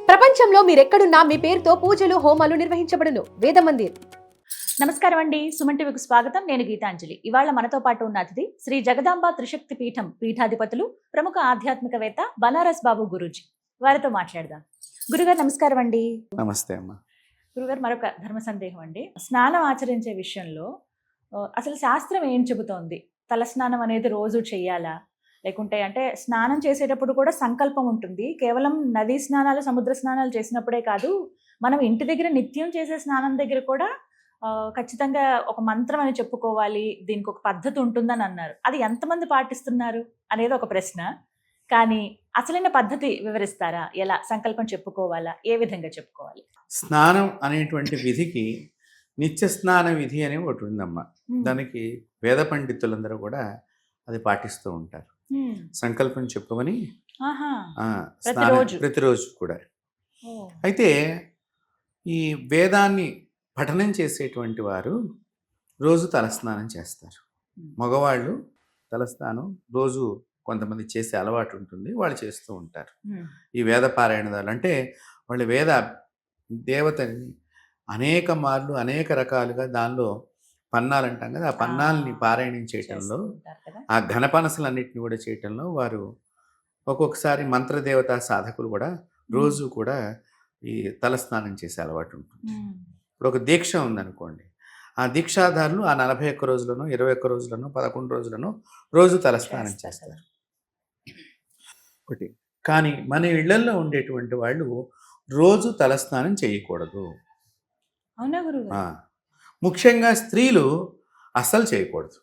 ప్రపంచంలో మీరెక్కడున్నా మీ పేరుతో పూజలు హోమాలు నిర్వహించబడును. వేద మందిర్. నమస్కారం అండి, సుమన్ టీవీకి స్వాగతం. నేను గీతాంజలి. ఇవాళ మనతో పాటు ఉన్న అతిథి శ్రీ జగదాంబ త్రిశక్తి పీఠం పీఠాధిపతులు, ప్రముఖ ఆధ్యాత్మికవేత్త బనారస్ బాబు గురూజీ. వారితో మాట్లాడదాం. గురుగారు నమస్కారం అండి. నమస్తే అమ్మ. గురుగారు, మరొక ధర్మ సందేహం అండి. స్నానం ఆచరించే విషయంలో అసలు శాస్త్రం ఏం చెబుతోంది? తలస్నానం అనేది రోజు చెయ్యాలా, లేకుంటే అంటే స్నానం చేసేటప్పుడు కూడా సంకల్పం ఉంటుంది. కేవలం నదీ స్నానాలు, సముద్ర స్నానాలు చేసినప్పుడే కాదు, మనం ఇంటి దగ్గర నిత్యం చేసే స్నానం దగ్గర కూడా ఖచ్చితంగా ఒక మంత్రం అని చెప్పుకోవాలి, దీనికి ఒక పద్ధతి ఉంటుందని అన్నారు. అది ఎంతమంది పాటిస్తున్నారు అనేది ఒక ప్రశ్న. కానీ అసలైన పద్ధతి వివరిస్తారా? ఎలా సంకల్పం చెప్పుకోవాలా, ఏ విధంగా చెప్పుకోవాలి? స్నానం అనేటువంటి విధికి నిత్య స్నాన విధి అని ఒకటి ఉందమ్మా. దానికి వేద పండితులందరూ కూడా అది పాటిస్తూ ఉంటారు. సంకల్పం చెప్పుకొని ప్రతిరోజు కూడా. అయితే ఈ వేదాన్ని పఠనం చేసేటువంటి వారు రోజు తలస్నానం చేస్తారు. మగవాళ్ళు తలస్నానం రోజు కొంతమంది చేసే అలవాటు ఉంటుంది, వాళ్ళు చేస్తూ ఉంటారు. ఈ వేద పారాయణదాలు అంటే వాళ్ళు వేద దేవతని అనేక మార్లు అనేక రకాలుగా దానిలో పన్నాలు అంటాం కదా, ఆ పన్నాలని పారాయణం చేయటంలో, ఆ ఘనపనసలన్నింటినీ కూడా చేయటంలో వారు ఒక్కొక్కసారి మంత్రదేవతా సాధకులు కూడా రోజు కూడా ఈ తలస్నానం చేసే అలవాటు ఉంటుంది. ఇప్పుడు ఒక దీక్ష ఉందనుకోండి, ఆ దీక్షాధారులు ఆ 41 రోజులను 21 రోజులను 11 రోజులను రోజు తలస్నానం చేస్తారు ఒకటి. కానీ మన ఇళ్లలో ఉండేటువంటి వాళ్ళు రోజు తలస్నానం చేయకూడదు. అవునా గురు? ముఖ్యంగా స్త్రీలు అస్సలు చేయకూడదు,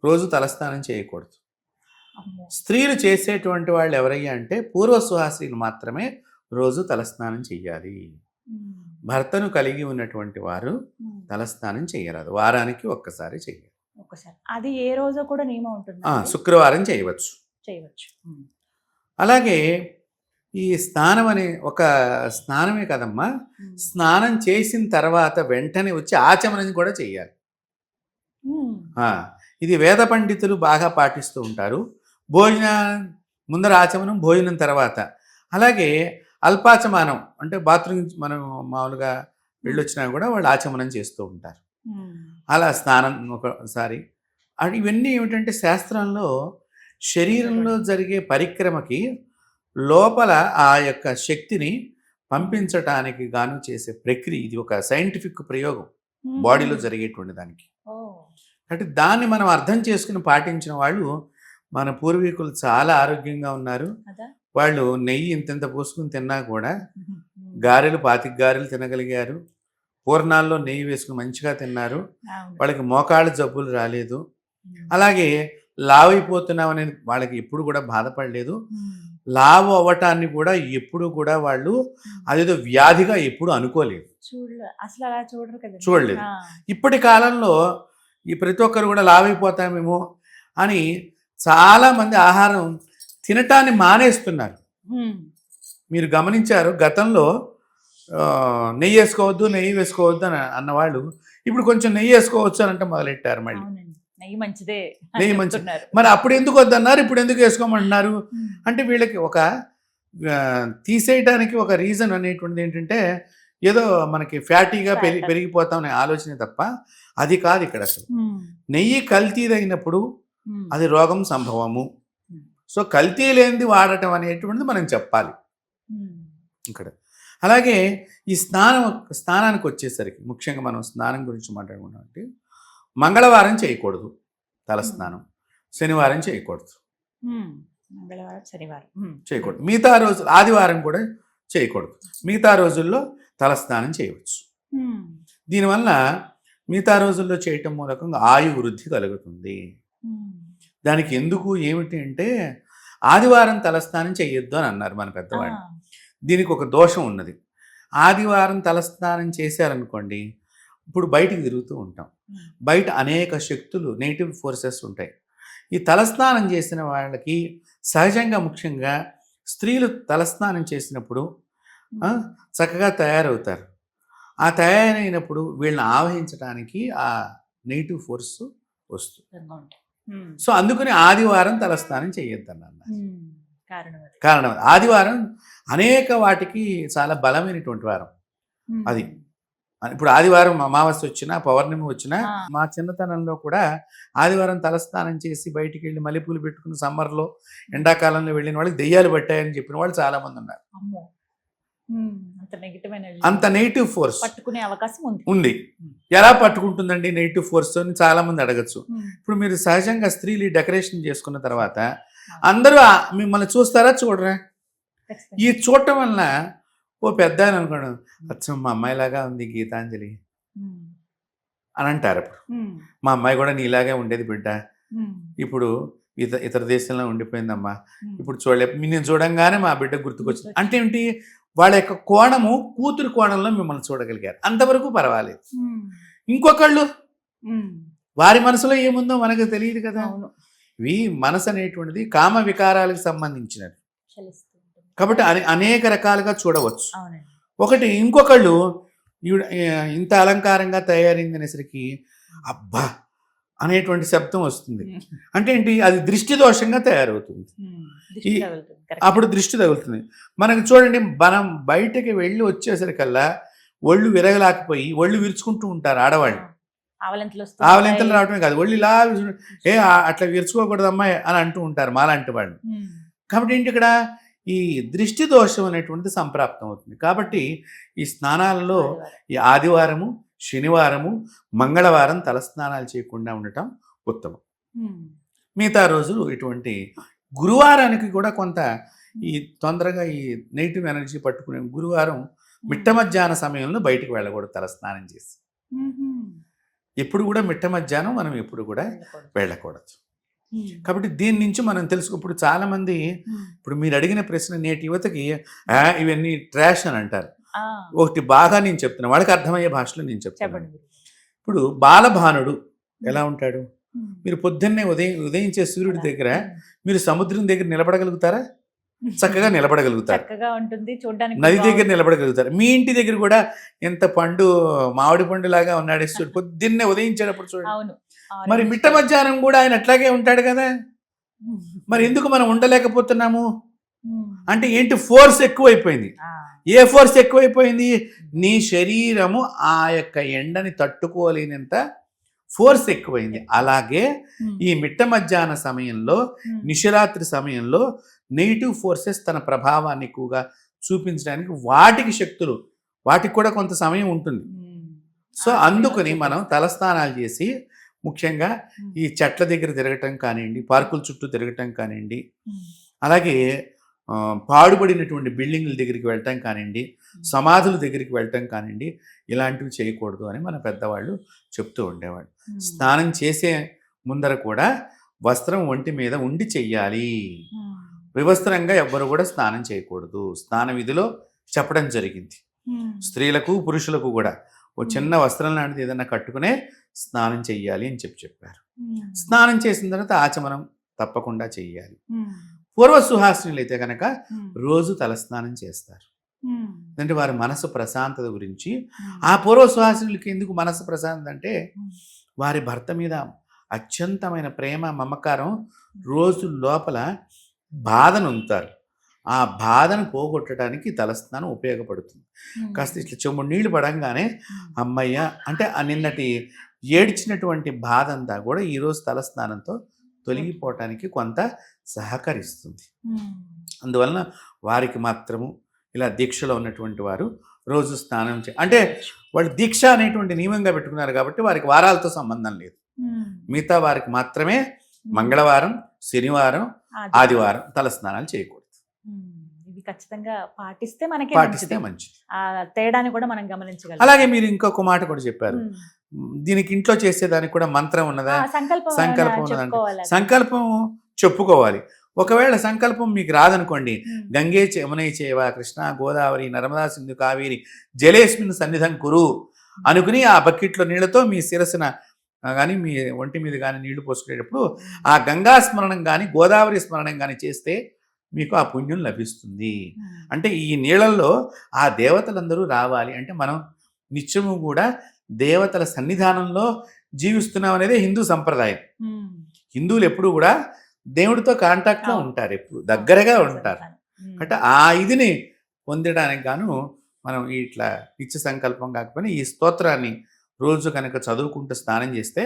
రోజు తలస్నానం చేయకూడదు. స్త్రీలు చేసేటువంటి వాళ్ళు ఎవరయ్యా అంటే పూర్వ సుహాసిలు మాత్రమే రోజు తలస్నానం చెయ్యాలి. భర్తను కలిగి ఉన్నటువంటి వారు తలస్నానం చేయరాదు, వారానికి ఒక్కసారి చెయ్యాలి. అది ఏ రోజు కూడా నియమం ఉంటుంది. శుక్రవారం చేయవచ్చు. అలాగే ఈ స్నానం అనే ఒక స్నానమే కదమ్మా, స్నానం చేసిన తర్వాత వెంటనే వచ్చి ఆచమనం కూడా చెయ్యాలి. ఇది వేద పండితులు బాగా పాటిస్తూ ఉంటారు. ముందర ఆచమనం, భోజనం తర్వాత. అలాగే అల్పాచమానం అంటే బాత్రూమ్ మనం మామూలుగా వెళ్ళొచ్చినా కూడా వాళ్ళు ఆచమనం చేస్తూ ఉంటారు. అలా స్నానం ఒకసారి. ఇవన్నీ ఏమిటంటే శాస్త్రంలో శరీరంలో జరిగే పరిక్రమకి లోపల ఆ యొక్క శక్తిని పంపించటానికి గాను చేసే ప్రక్రియ. ఇది ఒక సైంటిఫిక్ ప్రయోగం బాడీలో జరిగేటువంటి దానికి. అంటే దాన్ని మనం అర్థం చేసుకుని పాటించిన వాళ్ళు మన పూర్వీకులు చాలా ఆరోగ్యంగా ఉన్నారు. వాళ్ళు నెయ్యి ఇంత పోసుకుని తిన్నా కూడా గారెలు 25 గారెలు తినగలిగారు. పూర్ణాల్లో నెయ్యి వేసుకుని మంచిగా తిన్నారు. వాళ్ళకి మోకాళ్ళ జబ్బులు రాలేదు. అలాగే లావు అయిపోతున్నాం అనేది వాళ్ళకి ఎప్పుడు కూడా బాధపడలేదు. లావు అవ్వటాన్ని కూడా ఎప్పుడు కూడా వాళ్ళు అదేదో వ్యాధిగా ఎప్పుడు అనుకోలేదు, చూడలేదు. ఇప్పటి కాలంలో ఈ ప్రతి ఒక్కరు కూడా లావు అయిపోతామేమో అని చాలామంది ఆహారం తినటాన్ని మానేస్తున్నారు. మీరు గమనించారు, గతంలో నెయ్యి వేసుకోవద్దు అని అన్నవాళ్ళు ఇప్పుడు కొంచెం నెయ్యి వేసుకోవచ్చు అని అంటే మొదలెట్టారు. మళ్ళీ నెయ్యి మంచిదే. మరి అప్పుడు ఎందుకు వద్దన్నారు, ఇప్పుడు ఎందుకు వేసుకోమంటున్నారు అంటే వీళ్ళకి ఒక తీసేయడానికి ఒక రీజన్ అనేటువంటిది ఏంటంటే ఏదో మనకి ఫ్యాటీగా పెరిగిపోతామనే ఆలోచనే తప్ప అది కాదు ఇక్కడ. అసలు నెయ్యి కల్తీదైనప్పుడు అది రోగం సంభవము. సో కల్తీ లేనిది వాడటం అనేటువంటిది మనం చెప్పాలి ఇక్కడ. అలాగే ఈ స్నానానికి వచ్చేసరికి ముఖ్యంగా మనం స్నానం గురించి మాట్లాడుకున్నామంటే మంగళవారం చేయకూడదు తలస్నానం, శనివారం చేయకూడదు, చేయకూడదు. మిగతా రోజులు ఆదివారం కూడా చేయకూడదు. మిగతా రోజుల్లో తలస్నానం చేయవచ్చు. దీనివల్ల మిగతా రోజుల్లో చేయటం మూలకంగా ఆయు వృద్ధి కలుగుతుంది. దానికి ఎందుకు ఏమిటి అంటే ఆదివారం తలస్నానం చేయొద్దు అని అన్నారు మన పెద్దవాళ్ళు. దీనికి ఒక దోషం ఉన్నది. ఆదివారం తలస్నానం చేశారనుకోండి, ఇప్పుడు బయటికి తిరుగుతూ ఉంటాం, బయట అనేక శక్తులు, నెగిటివ్ ఫోర్సెస్ ఉంటాయి. ఈ తలస్నానం చేసిన వాళ్ళకి సహజంగా ముఖ్యంగా స్త్రీలు తలస్నానం చేసినప్పుడు చక్కగా తయారవుతారు. ఆ తయారైనప్పుడు వీళ్ళని ఆవహించడానికి ఆ నెగిటివ్ ఫోర్స్ వస్తుంది. సో అందుకని ఆదివారం తలస్నానం చేయొద్దన్నారు. కారణం అది. ఆదివారం అనేక వాటికి చాలా బలమైనటువంటి వారం అది. ఇప్పుడు ఆదివారం అమావాస్య వచ్చినా పౌర్ణమి వచ్చినా మా చిన్నతనంలో కూడా ఆదివారం తలస్నానం చేసి బయటికి వెళ్ళి మల్లెపూలు పెట్టుకుని సమ్మర్లో ఎండాకాలంలో వెళ్ళిన వాళ్ళకి దెయ్యాలు పట్టాయని చెప్పిన వాళ్ళు చాలా మంది ఉన్నారు. అంత నెగిటివ్ ఫోర్స్ పట్టుకునే అవకాశం ఉంది. ఎలా పట్టుకుంటుందండి నెగిటివ్ ఫోర్స్ అని చాలా మంది అడగచ్చు. ఇప్పుడు మీరు సహజంగా స్త్రీలు డెకరేషన్ చేసుకున్న తర్వాత అందరూ మిమ్మల్ని చూస్తారా చూడరా? ఈ చూడటం వల్ల ఓ పెద్ద అని అనుకోండి, అచ్చం మా అమ్మాయిలాగా ఉంది గీతాంజలి అని అంటారు. అప్పుడు మా అమ్మాయి కూడా నీలాగే ఉండేది బిడ్డ, ఇప్పుడు ఇతర దేశంలో ఉండిపోయిందమ్మా, ఇప్పుడు నేను చూడంగానే మా బిడ్డ గుర్తుకొచ్చింది అంటే ఏంటి? వాళ్ళ యొక్క కోణము కూతురు కోణంలో మిమ్మల్ని చూడగలిగారు, అంతవరకు పర్వాలేదు. ఇంకొకళ్ళు వారి మనసులో ఏముందో మనకు తెలియదు కదా. ఇవి మనసు అనేటువంటిది కామ వికారాలకు సంబంధించినది కాబట్టి అనేక రకాలుగా చూడవచ్చు. ఒకటి ఇంకొకళ్ళు ఇంత అలంకారంగా తయారైందనేసరికి అబ్బా అనేటువంటి శబ్దం వస్తుంది. అంటే ఏంటి? అది దృష్టి దోషంగా తయారవుతుంది. అప్పుడు దృష్టి తగులుతుంది. మనకు చూడండి, మనం బయటకి వెళ్ళి వచ్చేసరికల్లా ఒళ్ళు విరగలేకపోయి ఒళ్ళు విరుచుకుంటూ ఉంటారు ఆడవాళ్ళు. ఆవలింతలు రావటమే కాదు, ఒళ్ళు ఇలా అట్లా విరుచుకోకూడదు అమ్మాయి అని అంటూ ఉంటారు మాలాంటి వాళ్ళు. కాబట్టి ఏంటి, ఇక్కడ ఈ దృష్టి దోషం అనేటువంటిది సంప్రాప్తం అవుతుంది. కాబట్టి ఈ స్నానాలలో ఈ ఆదివారము, శనివారము, మంగళవారం తలస్నానాలు చేయకుండా ఉండటం ఉత్తమం. మిగతా రోజులు ఇటువంటి గురువారానికి కూడా కొంత ఈ తొందరగా ఈ నెగిటివ్ ఎనర్జీ పట్టుకునే గురువారం మిట్ట మధ్యాహ్న సమయంలో బయటకు వెళ్ళకూడదు తలస్నానం చేసి. ఎప్పుడు కూడా మిట్ట మధ్యాహ్నం మనం ఎప్పుడు కూడా వెళ్ళకూడదు. కాబట్టి దీని నుంచి మనం ఇప్పుడు చాలా మంది, ఇప్పుడు మీరు అడిగిన ప్రశ్న నేటి యువతకి ఇవన్నీ ట్రాష్ అని అంటారు. ఒకటి బాగా నేను చెప్తున్నా, వాళ్ళకి అర్థమయ్యే భాషలో నేను చెప్తాను. ఇప్పుడు బాలభానుడు ఎలా ఉంటాడు? మీరు పొద్దున్నే ఉదయించే సూర్యుడి దగ్గర మీరు సముద్రం దగ్గర నిలబడగలుగుతారా? చక్కగా నిలబడగలుగుతారు. నది దగ్గర నిలబడగలుగుతారు. మీ ఇంటి దగ్గర కూడా ఎంత పండు మామిడి పండు లాగా ఉన్నాడు సూర్యుడు పొద్దున్నే ఉదయించేటప్పుడు చూడండి. మరి మిట్ట మధ్యాహ్నం కూడా ఆయన అట్లాగే ఉంటాడు కదా. మరి ఎందుకు మనం ఉండలేకపోతున్నాము అంటే ఏంటి? ఫోర్స్ ఎక్కువైపోయింది. ఏ ఫోర్స్ ఎక్కువైపోయింది? నీ శరీరము ఆ యొక్క ఎండని తట్టుకోలేనంత ఫోర్స్ ఎక్కువైంది. అలాగే ఈ మిట్ట మధ్యాహ్న సమయంలో, నిశరాత్రి సమయంలో నెగిటివ్ ఫోర్సెస్ తన ప్రభావాన్ని ఎక్కువగా చూపించడానికి వాటికి శక్తులు, వాటికి కూడా కొంత సమయం ఉంటుంది. సో అందుకని మనం తలస్నానాలు చేసి ముఖ్యంగా ఈ చెట్ల దగ్గర తిరగటం కానివ్వండి, పార్కుల చుట్టూ తిరగటం కానివ్వండి, అలాగే పాడుబడినటువంటి బిల్డింగుల దగ్గరికి వెళ్ళటం కానివ్వండి, సమాధుల దగ్గరికి వెళ్ళటం కానివ్వండి, ఇలాంటివి చేయకూడదు అని మన పెద్దవాళ్ళు చెప్తూ ఉండేవాళ్ళు. స్నానం చేసే ముందర కూడా వస్త్రం ఒంటి మీద ఉండి చెయ్యాలి. వివస్త్రంగా ఎవ్వరు కూడా స్నానం చేయకూడదు. స్నాన విధిలో చెప్పడం జరిగింది. స్త్రీలకు పురుషులకు కూడా ఓ చిన్న వస్త్రం లాంటిది ఏదైనా కట్టుకునే స్నానం చెయ్యాలి అని చెప్పారు. స్నానం చేసిన తర్వాత ఆచమనం తప్పకుండా చెయ్యాలి. పూర్వ సుహాసినులు అయితే కనుక రోజు తలస్నానం చేస్తారు. అంటే వారి మనసు ప్రశాంతత గురించి. ఆ పూర్వ సుహాసినులకి ఎందుకు మనసు ప్రశాంతత అంటే వారి భర్త మీద అత్యంతమైన ప్రేమ, మమకారం రోజు లోపల బాధను ఉంచుతారు. ఆ బాధను పోగొట్టడానికి తలస్నానం ఉపయోగపడుతుంది. కాస్త ఇట్లా చెమ్ముడు నీళ్లు పడంగానే అమ్మయ్య అంటే ఆ నిన్నటి ఏడ్చినటువంటి బాధ అంతా కూడా ఈరోజు తలస్నానంతో తొలగిపోవటానికి కొంత సహకరిస్తుంది. అందువలన వారికి మాత్రము ఇలా దీక్షలో ఉన్నటువంటి వారు రోజు స్నానం అంటే వాళ్ళు దీక్ష అనేటువంటి నియమంగా పెట్టుకున్నారు కాబట్టి వారికి వారాలతో సంబంధం లేదు. మిగతా వారికి మాత్రమే మంగళవారం, శనివారం, ఆదివారం తలస్నానాలు చేయకూడదు. ఇది ఖచ్చితంగా పాటిస్తే మంచిది. ఆ తేడాని కూడా మనం గమనించగలం. అలాగే మీరు ఇంకొక మాట కూడా చెప్పారు, దీనికి ఇంట్లో చేసేదానికి కూడా మంత్రం ఉన్నదా? సంకల్పం ఉన్నదంటే సంకల్పం చెప్పుకోవాలి. ఒకవేళ సంకల్పం మీకు రాదనుకోండి, గంగే యమునే చైవ కృష్ణ గోదావరి నర్మదా సింధు కావేరి జలేస్మిన్ సన్నిధం కురు అనుకుని ఆ బకెట్లో నీళ్లతో మీ శిరస్సున కానీ మీ ఒంటి మీద కానీ నీళ్లు పోసుకునేటప్పుడు ఆ గంగా స్మరణం కానీ గోదావరి స్మరణం కానీ చేస్తే మీకు ఆ పుణ్యం లభిస్తుంది. అంటే ఈ నీళ్ళల్లో ఆ దేవతలందరూ రావాలి అంటే మనం నిత్యము కూడా దేవతల సన్నిధానంలో జీవిస్తున్నాం అనేది హిందూ సంప్రదాయం. హిందువులు ఎప్పుడు కూడా దేవుడితో కాంటాక్ట్లో ఉంటారు, ఎప్పుడు దగ్గరగా ఉంటారు. అంటే ఆ ఇదిని పొందడానికి గాను మనం ఇట్లా నిత్య సంకల్పం కాకపోయినా ఈ స్తోత్రాన్ని రోజు కనుక చదువుకుంటూ స్నానం చేస్తే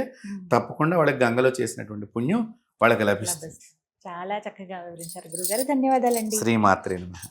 తప్పకుండా వాళ్ళకి గంగలో చేసినటువంటి పుణ్యం వాళ్ళకి లభిస్తుంది. చాలా చక్కగా వివరించారు గురుగారు, ధన్యవాదాలండి. శ్రీమాత్రే నమః.